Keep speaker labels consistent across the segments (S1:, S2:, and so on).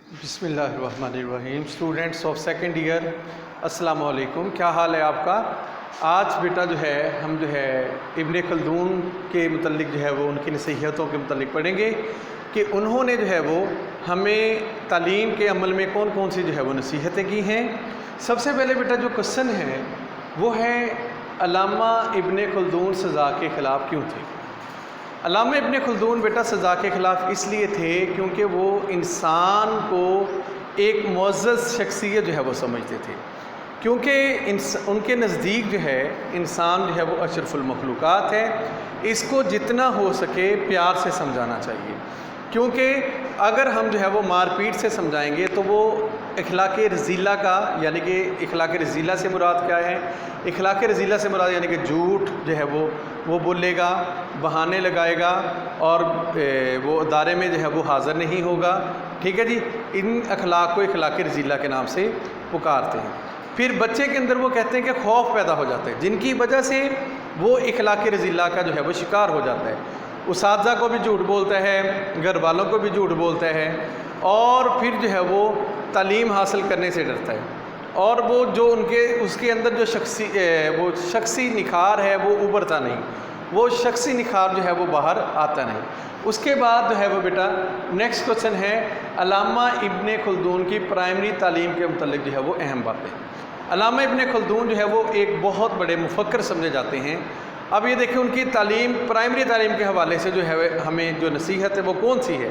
S1: بسم اللہ الرحمن الرحیم۔ اسٹوڈنٹس آف سیکنڈ ایئر، السلام علیکم، کیا حال ہے آپ کا؟ آج بیٹا ہم ابن خلدون کے متعلق وہ ان کی نصیحتوں کے متعلق پڑھیں گے کہ انہوں نے وہ ہمیں تعلیم کے عمل میں کون کون سی وہ نصیحتیں کی ہیں۔ سب سے پہلے بیٹا جو کوسچن ہے وہ ہے علامہ ابن خلدون سزا کے خلاف کیوں تھے؟ علامہ ابن خلدون بیٹا سزا کے خلاف اس لیے تھے کیونکہ وہ انسان کو ایک معزز شخصیت وہ سمجھتے تھے، کیونکہ ان کے نزدیک انسان وہ اشرف المخلوقات ہے۔ اس کو جتنا ہو سکے پیار سے سمجھانا چاہیے، کیونکہ اگر ہم وہ مار پیٹ سے سمجھائیں گے تو وہ اخلاق رذیلہ کا کہ اخلاق رذیلہ سے مراد کیا ہے؟ اخلاق رذیلہ سے مراد کہ جھوٹ وہ بولے گا، بہانے لگائے گا اور وہ ادارے میں وہ حاضر نہیں ہوگا، ٹھیک ہے جی۔ ان اخلاق کو اخلاق رذیلہ کے نام سے پکارتے ہیں۔ پھر بچے کے اندر وہ کہتے ہیں کہ خوف پیدا ہو جاتا ہے، جن کی وجہ سے وہ اخلاق رذیلہ کا وہ شکار ہو جاتا ہے۔ اساتذہ کو بھی جھوٹ بولتا ہے، گھر والوں کو بھی جھوٹ بولتا ہے، اور پھر وہ تعلیم حاصل کرنے سے ڈرتا ہے، اور وہ جو اس کے اندر جو شخصی نکھار ہے وہ ابھرتا نہیں، وہ شخصی نکھار وہ باہر آتا نہیں۔ اس کے بعد وہ بیٹا نیکسٹ کوسچن ہے علامہ ابن خلدون کی پرائمری تعلیم کے متعلق وہ اہم باتیں۔ علامہ ابن خلدون وہ ایک بہت بڑے مفکر سمجھے جاتے ہیں۔ اب یہ دیکھیں ان کی تعلیم، پرائمری تعلیم کے حوالے سے ہمیں جو نصیحت ہے وہ کون سی ہے؟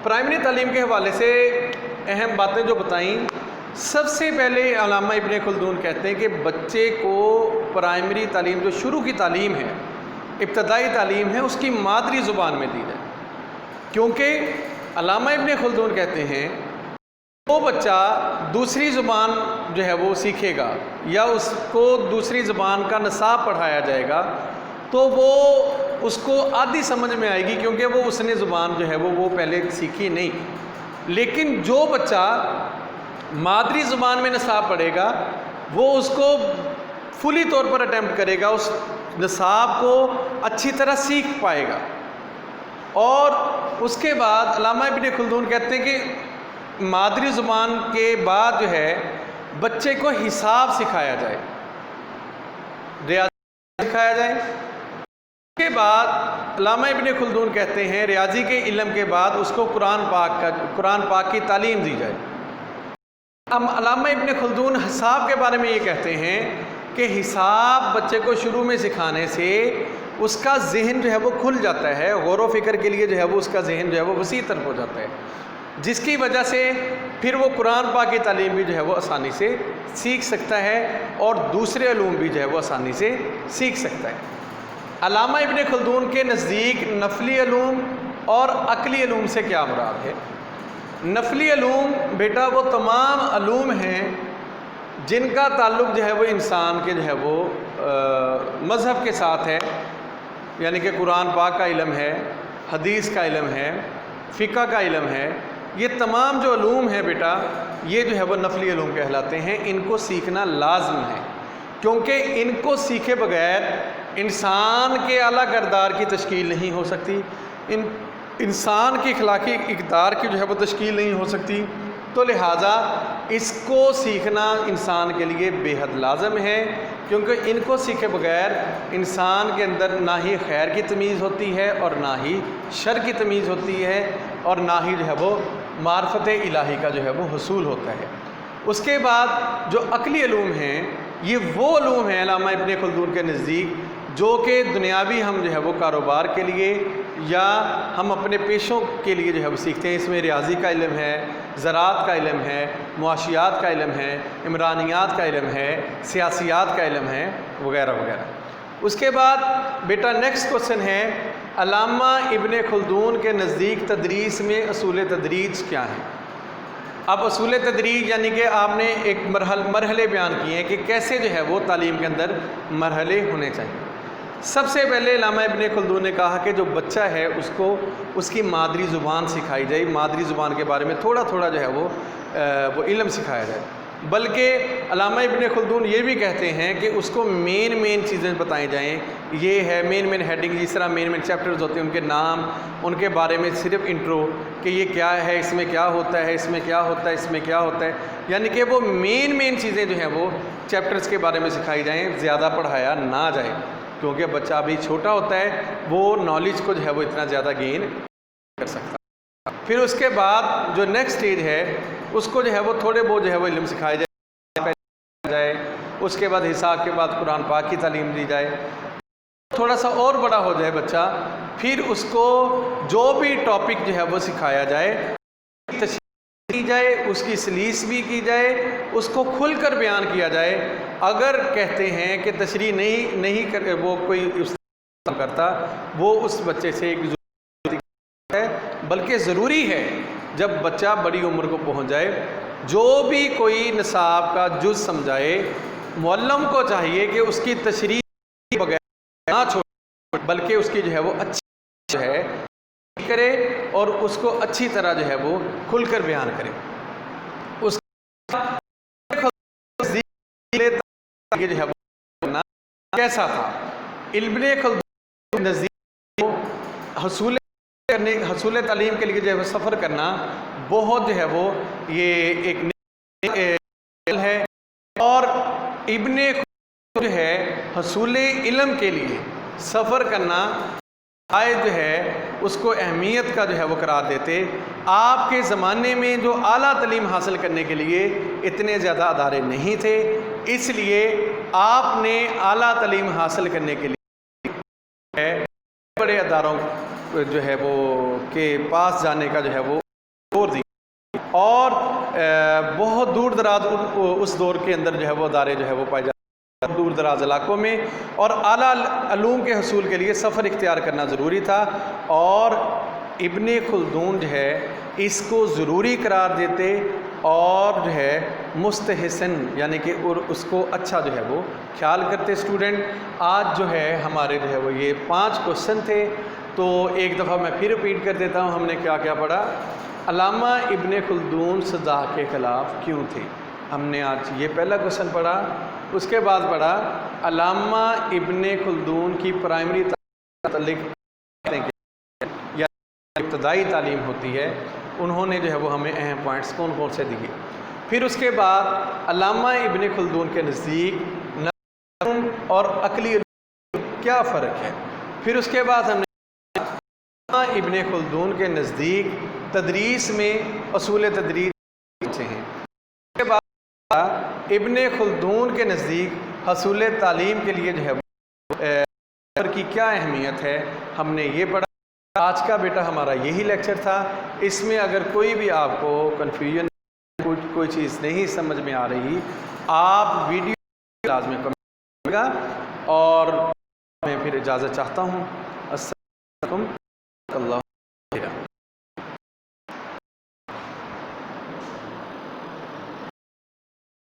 S1: پرائمری تعلیم کے حوالے سے اہم باتیں جو بتائیں، سب سے پہلے علامہ ابن خلدون کہتے ہیں کہ بچے کو پرائمری تعلیم جو شروع کی تعلیم ہے، ابتدائی تعلیم ہے، اس کی مادری زبان میں دی جائے، کیونکہ علامہ ابن خلدون کہتے ہیں وہ بچہ دوسری زبان وہ سیکھے گا یا اس کو دوسری زبان کا نصاب پڑھایا جائے گا تو وہ اس کو آدھی سمجھ میں آئے گی، کیونکہ وہ اس نے زبان وہ پہلے سیکھی نہیں۔ لیکن جو بچہ مادری زبان میں نصاب پڑھے گا وہ اس کو فلی طور پر اٹیمپٹ کرے گا، اس نصاب کو اچھی طرح سیکھ پائے گا۔ اور اس کے بعد علامہ ابن خلدون کہتے ہیں کہ مادری زبان کے بعد بچے کو حساب سکھایا جائے، ریاضی سکھایا جائے۔ اس کے بعد علامہ ابن خلدون کہتے ہیں ریاضی کے علم کے بعد اس کو قرآن پاک کی تعلیم دی جائے۔ اب علامہ ابن خلدون حساب کے بارے میں یہ کہتے ہیں کہ حساب بچے کو شروع میں سکھانے سے اس کا ذہن وہ کھل جاتا ہے، غور و فکر کے لیے وہ اس کا ذہن وہ وسیع تر ہو جاتا ہے، جس کی وجہ سے پھر وہ قرآن پاک کی تعلیم بھی وہ آسانی سے سیکھ سکتا ہے اور دوسرے علوم بھی وہ آسانی سے سیکھ سکتا ہے۔ علامہ ابن خلدون کے نزدیک نفلی علوم اور عقلی علوم سے کیا مراد ہے؟ نفلی علوم بیٹا وہ تمام علوم ہیں جن کا تعلق وہ انسان کے وہ مذہب کے ساتھ ہے، یعنی کہ قرآن پاک کا علم ہے، حدیث کا علم ہے، فقہ کا علم ہے۔ یہ تمام جو علوم ہیں بیٹا یہ وہ نفلی علوم کہلاتے ہیں۔ ان کو سیکھنا لازم ہے، کیونکہ ان کو سیکھے بغیر انسان کے اعلیٰ کردار کی تشکیل نہیں ہو سکتی، انسان کی اخلاقی اقدار کی وہ تشکیل نہیں ہو سکتی، تو لہٰذا اس کو سیکھنا انسان کے لیے بے حد لازم ہے، کیونکہ ان کو سیکھے بغیر انسان کے اندر نہ ہی خیر کی تمیز ہوتی ہے اور نہ ہی شر کی تمیز ہوتی ہے، اور نہ ہی وہ معرفت الہی کا وہ حصول ہوتا ہے۔ اس کے بعد جو عقلی علوم ہیں یہ وہ علوم ہیں علامہ ابن خلدون کے نزدیک جو کہ دنیاوی ہم وہ کاروبار کے لیے یا ہم اپنے پیشوں کے لیے وہ سیکھتے ہیں۔ اس میں ریاضی کا علم ہے، زراعت کا علم ہے، معاشیات کا علم ہے، عمرانیات کا علم ہے، سیاسیات کا علم ہے، وغیرہ وغیرہ۔ اس کے بعد بیٹا نیکسٹ کوسچن ہے علامہ ابن خلدون کے نزدیک تدریس میں اصول تدریج کیا ہیں؟ اب اصول تدریج یعنی کہ آپ نے ایک مرحلے بیان کیے ہیں کہ کیسے وہ تعلیم کے اندر مرحلے ہونے چاہیے۔ سب سے پہلے علامہ ابن خلدون نے کہا کہ جو بچہ ہے اس کو اس کی مادری زبان سکھائی جائے، مادری زبان کے بارے میں تھوڑا تھوڑا وہ علم سکھایا جائے، بلکہ علامہ ابن خلدون یہ بھی کہتے ہیں کہ اس کو مین چیزیں بتائی جائیں، یہ ہے مین ہیڈنگ، جس طرح مین چیپٹرز ہوتے ہیں ان کے نام، ان کے بارے میں صرف انٹرو کہ یہ کیا ہے، اس میں کیا ہوتا ہے، اس میں کیا ہوتا ہے، اس میں کیا ہوتا ہے، یعنی کہ وہ مین چیزیں جو ہیں وہ چیپٹرز کے بارے میں سکھائی جائیں، زیادہ پڑھایا نہ جائے، کیونکہ بچہ ابھی چھوٹا ہوتا ہے، وہ نالج کو جو ہے وہ اتنا زیادہ گین کر سکتا ہے۔ پھر اس کے بعد جو نیکسٹ اسٹیج ہے اس کو جو ہے وہ تھوڑے بہت جو ہے وہ علم سکھایا جائے، اس کے بعد حساب کے بعد قرآن پاک کی تعلیم دی جائے، تھوڑا سا اور بڑا ہو جائے بچہ، پھر اس کو جو بھی ٹاپک جو ہے وہ سکھایا جائے، تشریح کی جائے، اس کی سلیس بھی کی جائے، اس کو کھل کر بیان کیا جائے۔ اگر کہتے ہیں کہ تشریح نہیں کر وہ کوئی کرتا، وہ اس بچے سے ایک ہے، بلکہ ضروری ہے جب بچہ بڑی عمر کو پہنچ جائے، جو بھی کوئی نصاب کا جز سمجھائے، معلم کو چاہیے کہ اس کی تشریح بغیر نہ چھوڑے، بلکہ اس کی جو ہے وہ اچھی جو ہے کرے اور اس کو اچھی طرح جو ہے وہ کھل کر بیان کرے۔ اس جو ہے وہ کیسا تھا ابن خلدون نزدیک حصول تعلیم کے لیے جو ہے وہ سفر کرنا بہت جو ہے وہ یہ ایک ہے، اور ابن خلدون جو ہے حصول علم کے لیے سفر کرنا جو ہے اس کو اہمیت کا جو ہے وہ قرار دیتے۔ آپ کے زمانے میں جو اعلیٰ تعلیم حاصل کرنے کے لیے اتنے زیادہ ادارے نہیں تھے، اس لیے آپ نے اعلیٰ تعلیم حاصل کرنے کے لیے بڑے اداروں جو ہے وہ کے پاس جانے کا جو ہے وہ زور دیا، اور بہت دور دراز اس دور کے اندر جو ہے وہ ادارے جو ہے وہ پائے جاتے دور دراز علاقوں میں، اور اعلیٰ علوم کے حصول کے لیے سفر اختیار کرنا ضروری تھا، اور ابن خلدون جو ہے اس کو ضروری قرار دیتے اور جو ہے مستحسن یعنی کہ اور اس کو اچھا جو ہے وہ خیال کرتے۔ اسٹوڈنٹ آج جو ہے ہمارے جو ہے وہ یہ 5 کوشچن تھے، تو ایک دفعہ میں پھر ریپیٹ کر دیتا ہوں۔ ہم نے کیا کیا پڑھا؟ علامہ ابن خلدون سزا کے خلاف کیوں تھے، ہم نے آج یہ پہلا کوشچن پڑھا۔ اس کے بعد پڑھا علامہ ابن خلدون کی پرائمری متعلق یا ابتدائی تعلیم ہوتی ہے، انہوں نے جو ہے وہ ہمیں اہم پوائنٹس کون کون سے دیے۔ پھر اس کے بعد علامہ ابن خلدون کے نزدیک نظم اور عقلی علوم کیا فرق ہے۔ پھر اس کے بعد ہم نے علامہ ابن خلدون کے نزدیک تدریس میں اصول تدریس ہیں۔ اس کے بعد ابن خلدون کے نزدیک حصول تعلیم کے لیے جو ہے کی کیا اہمیت ہے، ہم نے یہ پڑھا۔ آج کا بیٹا ہمارا یہی لیکچر تھا۔ اس میں اگر کوئی بھی آپ کو کنفیوژن کوئی چیز نہیں سمجھ میں آ رہی، آپ ویڈیو کلاس میں کمنٹ کریں گا، اور میں پھر اجازت چاہتا ہوں۔ السلام علیکم۔